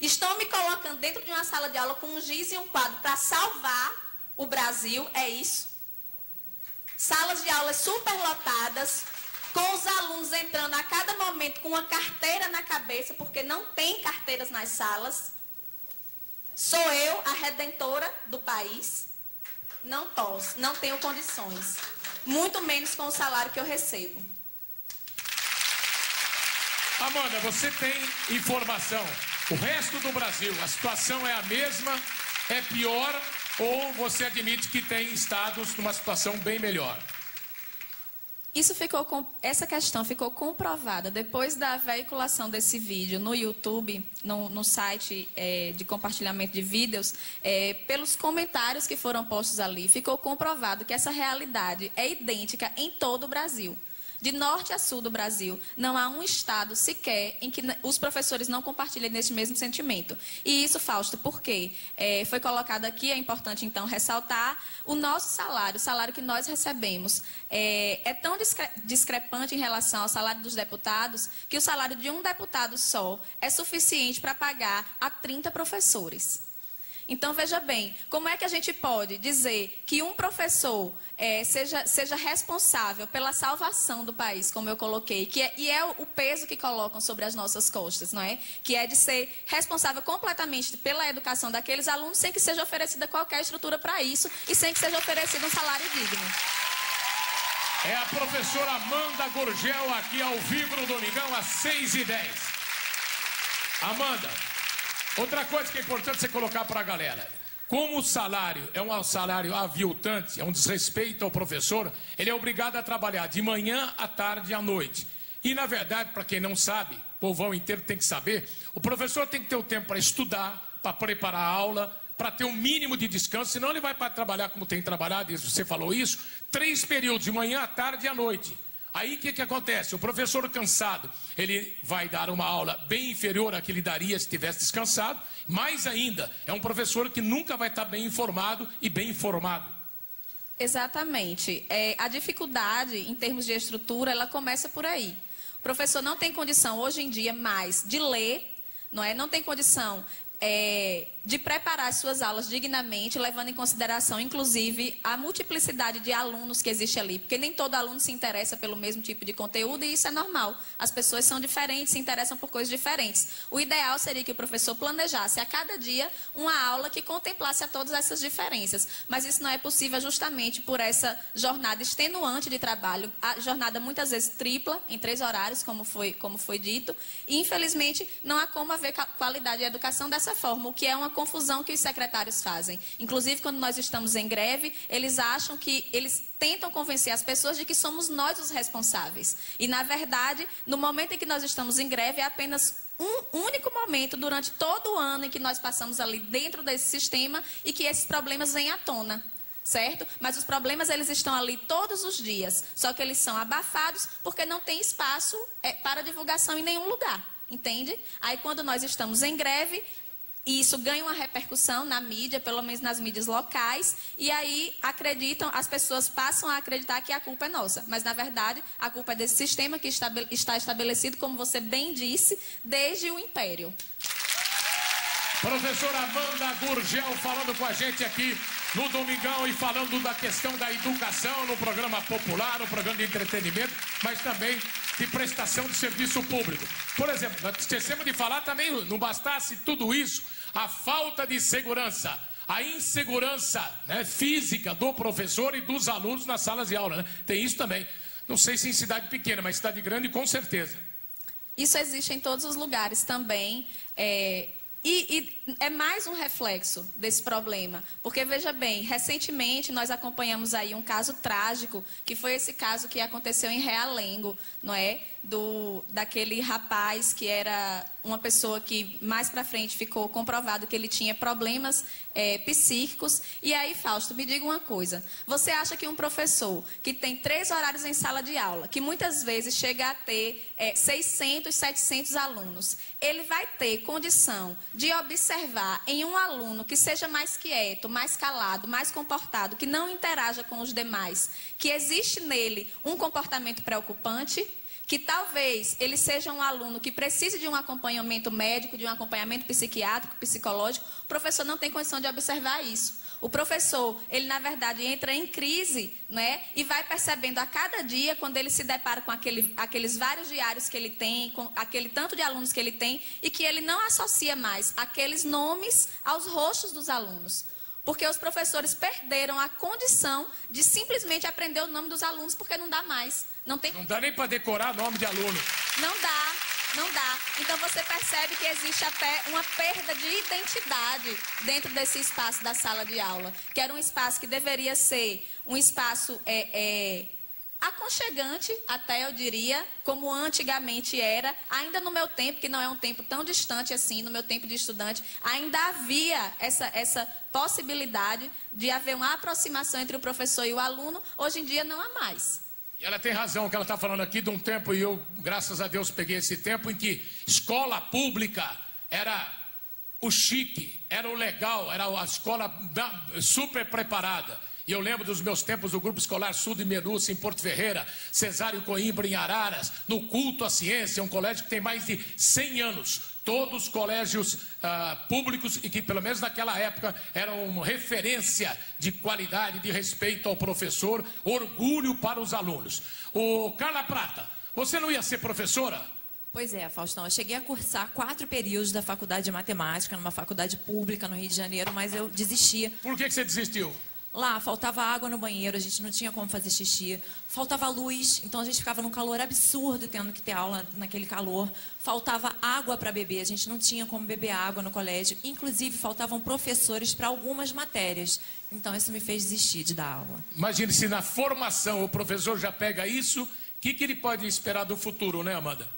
Estão me colocando dentro de uma sala de aula com um giz e um quadro para salvar o Brasil, é isso? Salas de aulas superlotadas, com os alunos entrando a cada momento com uma carteira na cabeça, porque não tem carteiras nas salas. Sou eu a redentora do país? Não posso, não tenho condições. Muito menos com o salário que eu recebo. Amanda, você tem informação. O resto do Brasil, a situação é a mesma, é pior, ou você admite que tem estados numa situação bem melhor? Essa questão ficou comprovada depois da veiculação desse vídeo no YouTube, no site de compartilhamento de vídeos, pelos comentários que foram postos ali. Ficou comprovado que essa realidade é idêntica em todo o Brasil. De norte a sul do Brasil, não há um estado sequer em que os professores não compartilhem desse mesmo sentimento. E isso, Fausto, porque foi colocado aqui, é importante então ressaltar, o nosso salário, o salário que nós recebemos, é tão discrepante em relação ao salário dos deputados, que o salário de um deputado só é suficiente para pagar a 30 professores. Então, veja bem, como é que a gente pode dizer que um professor seja responsável pela salvação do país, como eu coloquei, e é o peso que colocam sobre as nossas costas, não é? Que é de ser responsável completamente pela educação daqueles alunos, sem que seja oferecida qualquer estrutura para isso e sem que seja oferecido um salário digno. É a professora Amanda Gurgel aqui ao vivo no Domingão, às 6h10. Amanda, outra coisa que é importante você colocar para a galera. Como o salário é um salário aviltante, é um desrespeito ao professor, ele é obrigado a trabalhar de manhã, à tarde e à noite. E, na verdade, para quem não sabe, o povão inteiro tem que saber, o professor tem que ter o tempo para estudar, para preparar a aula, para ter um mínimo de descanso, senão ele vai para trabalhar como tem trabalhado, e você falou isso, 3 períodos, de manhã, à tarde e à noite. Aí o que acontece? O professor cansado, ele vai dar uma aula bem inferior à que ele daria se tivesse descansado. Mais ainda, é um professor que nunca vai estar bem informado e bem informado. Exatamente. A dificuldade em termos de estrutura, ela começa por aí. O professor não tem condição hoje em dia mais de ler, não tem condição de preparar as suas aulas dignamente, levando em consideração, inclusive, a multiplicidade de alunos que existe ali, porque nem todo aluno se interessa pelo mesmo tipo de conteúdo e isso é normal. As pessoas são diferentes, se interessam por coisas diferentes. O ideal seria que o professor planejasse a cada dia uma aula que contemplasse a todas essas diferenças, mas isso não é possível justamente por essa jornada extenuante de trabalho, a jornada muitas vezes tripla, em 3 horários, como foi dito, e infelizmente não há como haver qualidade de educação dessa forma, o que é uma confusão que os secretários fazem. Inclusive, quando nós estamos em greve, eles acham que eles tentam convencer as pessoas de que somos nós os responsáveis. E, na verdade, no momento em que nós estamos em greve, é apenas um único momento durante todo o ano em que nós passamos ali dentro desse sistema e que esses problemas vêm à tona. Certo? Mas os problemas, eles estão ali todos os dias, só que eles são abafados porque não tem espaço para divulgação em nenhum lugar. Entende? Aí, quando nós estamos em greve, e isso ganha uma repercussão na mídia, pelo menos nas mídias locais, e aí as pessoas passam a acreditar que a culpa é nossa. Mas, na verdade, a culpa é desse sistema que está estabelecido, como você bem disse, desde o Império. Professora Amanda Gurgel falando com a gente aqui no Domingão e falando da questão da educação no programa popular, no programa de entretenimento, mas também de prestação de serviço público. Por exemplo, nós esquecemos de falar também, não bastasse tudo isso, a falta de segurança, a insegurança física do professor e dos alunos nas salas de aula. Tem isso também. Não sei se em cidade pequena, mas cidade grande com certeza. Isso existe em todos os lugares também. E é mais um reflexo desse problema, porque, veja bem, recentemente nós acompanhamos aí um caso trágico, que foi esse caso que aconteceu em Realengo, não é? Daquele rapaz que era uma pessoa que mais para frente ficou comprovado que ele tinha problemas psíquicos. E aí, Fausto, me diga uma coisa, você acha que um professor que tem 3 horários em sala de aula, que muitas vezes chega a ter 600, 700 alunos, ele vai ter condição de observar em um aluno que seja mais quieto, mais calado, mais comportado, que não interaja com os demais, que existe nele um comportamento preocupante, que talvez ele seja um aluno que precise de um acompanhamento médico, de um acompanhamento psiquiátrico, psicológico, o professor não tem condição de observar isso. O professor, ele na verdade entra em crise, né? E vai percebendo a cada dia, quando ele se depara com aqueles vários diários que ele tem, com aquele tanto de alunos que ele tem, e que ele não associa mais aqueles nomes aos rostos dos alunos. Porque os professores perderam a condição de simplesmente aprender o nome dos alunos, porque não dá mais. Não dá nem para decorar nome de aluno. Não dá. Não dá. Então, você percebe que existe até uma perda de identidade dentro desse espaço da sala de aula, que era um espaço que deveria ser um espaço aconchegante, até eu diria, como antigamente era. Ainda no meu tempo, que não é um tempo tão distante assim, no meu tempo de estudante, ainda havia essa possibilidade de haver uma aproximação entre o professor e o aluno. Hoje em dia, não há mais. E ela tem razão, que ela está falando aqui de um tempo, e eu, graças a Deus, peguei esse tempo em que escola pública era o chique, era o legal, era a escola super preparada. E eu lembro dos meus tempos do Grupo Escolar Sul de Menuça, em Porto Ferreira, Cesário Coimbra, em Araras, no Culto à Ciência, um colégio que tem mais de 100 anos. Todos colégios públicos e que, pelo menos naquela época, eram referência de qualidade, de respeito ao professor, orgulho para os alunos. Ô, Carla Prata, você não ia ser professora? Pois é, Faustão, eu cheguei a cursar 4 períodos da faculdade de matemática, numa faculdade pública no Rio de Janeiro, mas eu desisti. Por que você desistiu? Lá, faltava água no banheiro, a gente não tinha como fazer xixi. Faltava luz, então a gente ficava num calor absurdo, tendo que ter aula naquele calor. Faltava água para beber, a gente não tinha como beber água no colégio. Inclusive, faltavam professores para algumas matérias. Então, isso me fez desistir de dar aula. Imagine se na formação o professor já pega isso, o que ele pode esperar do futuro, né, Amanda?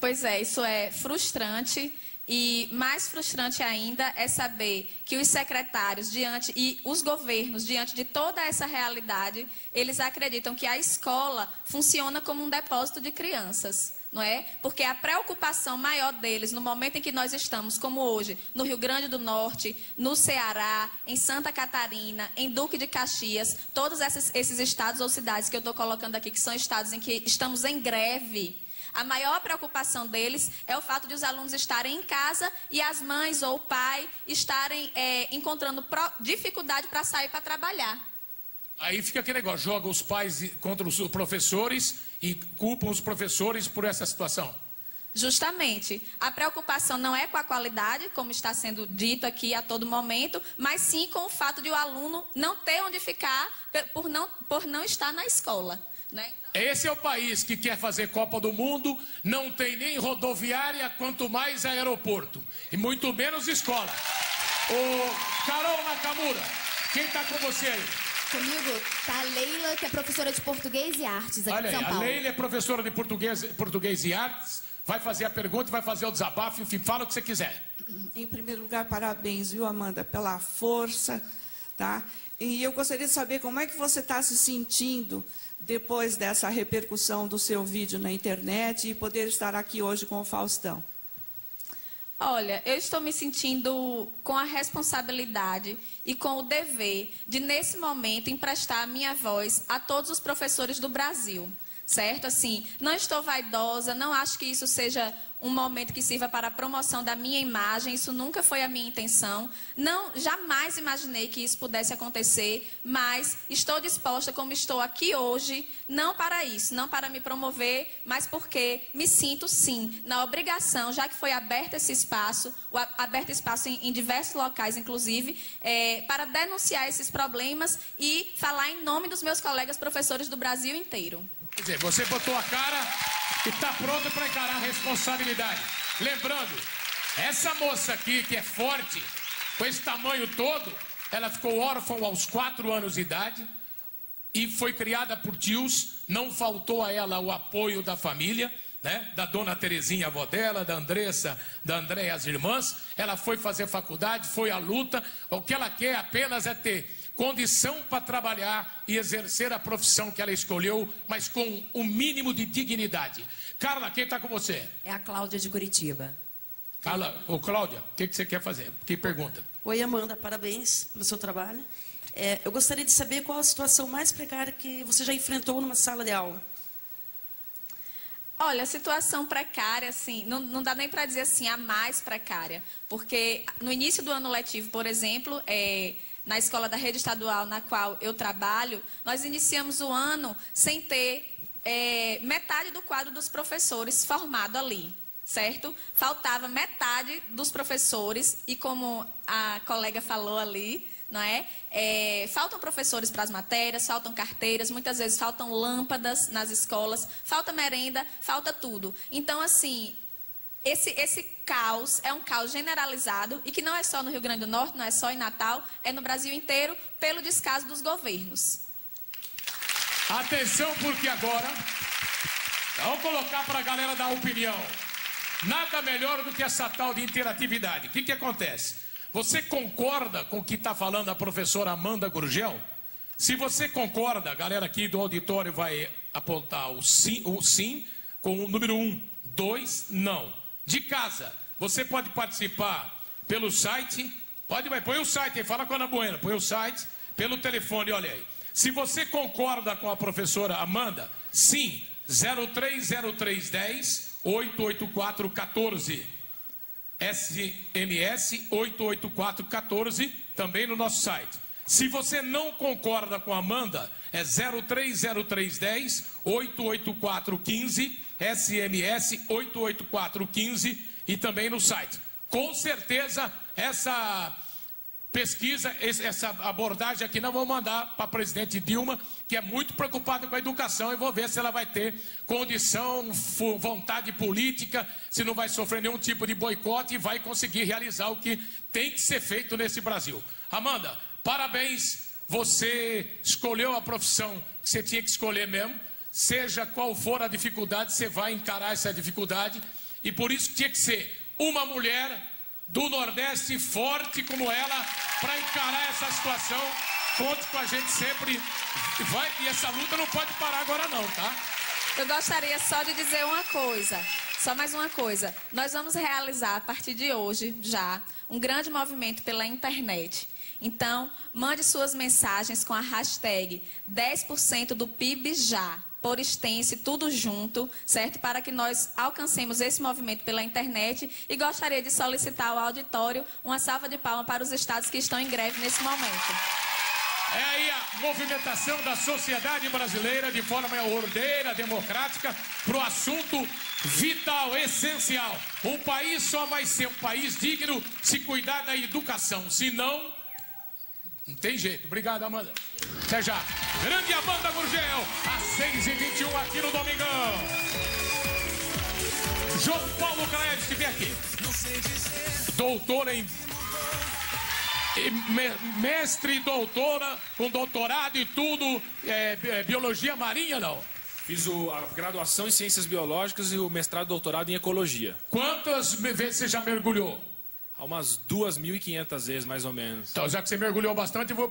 Pois é, isso é frustrante. E mais frustrante ainda é saber que os secretários e os governos, diante de toda essa realidade, eles acreditam que a escola funciona como um depósito de crianças, não é? Porque a preocupação maior deles, no momento em que nós estamos, como hoje, no Rio Grande do Norte, no Ceará, em Santa Catarina, em Duque de Caxias, todos esses estados ou cidades que eu estou colocando aqui, que são estados em que estamos em greve. A maior preocupação deles é o fato de os alunos estarem em casa e as mães ou o pai estarem encontrando dificuldade para sair para trabalhar. Aí fica aquele negócio, joga os pais contra os professores e culpam os professores por essa situação. Justamente. A preocupação não é com a qualidade, como está sendo dito aqui a todo momento, mas sim com o fato de o aluno não ter onde ficar por não estar na escola, né? Esse é o país que quer fazer Copa do Mundo, não tem nem rodoviária, quanto mais aeroporto, e muito menos escola. Ô, Carol Nakamura, quem está com você aí? Comigo está a Leila, que é professora de Português e Artes aqui Olha de São aí, Paulo. A Leila é professora de português e Artes, vai fazer a pergunta, vai fazer o desabafo, enfim, fala o que você quiser. Em primeiro lugar, parabéns, viu, Amanda, pela força, tá? E eu gostaria de saber como é que você está se sentindo depois dessa repercussão do seu vídeo na internet e poder estar aqui hoje com o Faustão. Olha, eu estou me sentindo com a responsabilidade e com o dever de, nesse momento, emprestar a minha voz a todos os professores do Brasil, certo? Assim, não estou vaidosa, não acho que isso seja um momento que sirva para a promoção da minha imagem, isso nunca foi a minha intenção. Não, jamais imaginei que isso pudesse acontecer, mas estou disposta, como estou aqui hoje, não para isso, não para me promover, mas porque me sinto, sim, na obrigação, já que foi aberto esse espaço, em diversos locais, inclusive, para denunciar esses problemas e falar em nome dos meus colegas professores do Brasil inteiro. Quer dizer, você botou a cara e está pronta para encarar a responsabilidade. Lembrando, essa moça aqui, que é forte, com esse tamanho todo, ela ficou órfã aos 4 anos de idade e foi criada por tios, não faltou a ela o apoio da família, né? Da dona Terezinha, avó dela, da Andressa, da Andréia, as irmãs. Ela foi fazer faculdade, foi à luta. O que ela quer apenas é ter condição para trabalhar e exercer a profissão que ela escolheu, mas com o mínimo de dignidade. Carla, quem está com você? É a Cláudia de Curitiba. Carla, ô Cláudia, o que você quer fazer? Que pergunta? Oi, Amanda, parabéns pelo seu trabalho. Eu gostaria de saber qual a situação mais precária que você já enfrentou numa sala de aula. Olha, a situação precária, assim, não dá nem para dizer assim, a mais precária. Porque no início do ano letivo, por exemplo, na escola da rede estadual na qual eu trabalho, nós iniciamos o ano sem ter metade do quadro dos professores formado ali, certo? Faltava metade dos professores e, como a colega falou ali, não é? Faltam professores para as matérias, faltam carteiras, muitas vezes faltam lâmpadas nas escolas, falta merenda, falta tudo. Então, assim, esse caos é um caos generalizado e que não é só no Rio Grande do Norte, não é só em Natal, é no Brasil inteiro, pelo descaso dos governos. Atenção, porque agora vamos colocar para a galera dar opinião. Nada melhor do que essa tal de interatividade. O que acontece? Você concorda com o que está falando a professora Amanda Gurgel? Se você concorda, a galera aqui do auditório vai apontar o sim com o número 1, 2, não. De casa, você pode participar pelo site, põe o site aí, fala com a Ana Bueno, põe o site, pelo telefone, olha aí. Se você concorda com a professora Amanda, sim, 030310 88414. SMS 88414, também no nosso site. Se você não concorda com a Amanda, é 030310 88415, SMS 88415 e também no site. Com certeza, essa pesquisa, essa abordagem aqui, nós vamos mandar para a presidente Dilma, que é muito preocupada com a educação, e vou ver se ela vai ter condição, vontade política, se não vai sofrer nenhum tipo de boicote e vai conseguir realizar o que tem que ser feito nesse Brasil. Amanda, parabéns, você escolheu a profissão que você tinha que escolher mesmo, seja qual for a dificuldade, você vai encarar essa dificuldade, e por isso tinha que ser uma mulher do Nordeste forte como ela para encarar essa situação. Conte com a gente sempre. E essa luta não pode parar agora não, tá? Eu gostaria só de dizer uma coisa, só mais uma coisa. Nós vamos realizar a partir de hoje já um grande movimento pela internet. Então, mande suas mensagens com a hashtag 10% do PIB já. Por extenso, tudo junto, certo? Para que nós alcancemos esse movimento pela internet, e gostaria de solicitar ao auditório uma salva de palmas para os estados que estão em greve nesse momento. É aí a movimentação da sociedade brasileira de forma ordeira, democrática, para o assunto vital, essencial. O país só vai ser um país digno se cuidar da educação, senão não tem jeito. Obrigado, Amanda. Até já. Grande Amanda Gurgel, às 6h21 aqui no Domingão. João Paulo Craeves, que vem aqui. Doutora em... mestre e doutora, com doutorado e tudo, biologia marinha, não? Fiz a graduação em Ciências Biológicas e o mestrado e doutorado em Ecologia. Quantas vezes você já mergulhou? Umas 2.500 vezes, mais ou menos. Então, já que você mergulhou bastante, eu vou